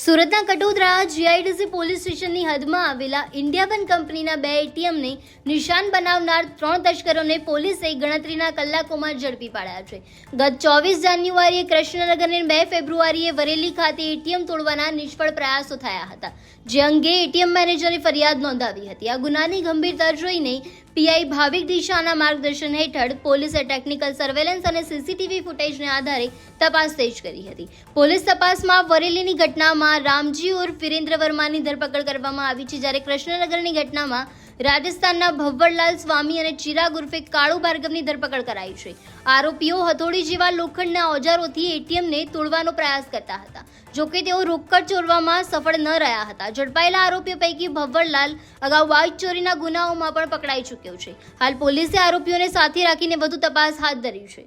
સુરતના Katodara GIDC police સ્ટેશનની હદમાં આવેલા ઇન્ડિયાવન કંપનીના 2 એટીએમને નિશાન બનાવનાર 3 તસ્કરોને પોલીસે ગણતરીના કલાકોમાં ઝડપી પાડ્યા છે. ગત 24 જાન્યુઆરીએ કૃષ્ણનગર અને 2 ફેબ્રુઆરીએ વરેલી ખાતે એટીએમ તોડવાના નિષ્ફળ પ્રયાસો થયા હતા, જે અંગે એટીએમ મેનેજરે ફરિયાદ નોંધાવી હતી. આ ગુનાની ગંભીરતા જોઈને પીઆઈ ભાવિક દિશાના માર્ગદર્શન હેઠળ પોલીસે ટેકનિકલ સર્વેલન્સ અને સીસીટીવી ફૂટેજને આધારે તપાસ તેજ કરી હતી. પોલીસ તપાસમાં વરેલીની ઘટનામાં રામજી ઉર્ફ વિરેન્દ્ર વર્માની ધરપકડ કરવામાં આવી છે, જ્યારે કૃષ્ણનગરની ઘટનામાં રાજસ્થાનના ભવ્વરલાલ સ્વામી અને ચિરાગ ઉર્ફે કાળુ ભાર્ગવની ધરપકડ કરાઈ છે. આરોપીઓ હથોડી જેવા લોખંડના ઓજારોથી એટીએમને તોડવાનો પ્રયાસ કરતા હતા, જોકે તેઓ રોકડ ચોરવામાં સફળ ન રહ્યા હતા. ઝડપાયેલા આરોપીઓ પૈકી ભવ્વરલાલ અગાઉ બાઇક ચોરીના ગુનાઓમાં પણ પકડાઈ ચૂક્યો છે. હાલ પોલીસે આરોપીઓને સાથે રાખીને વધુ તપાસ હાથ ધરી છે.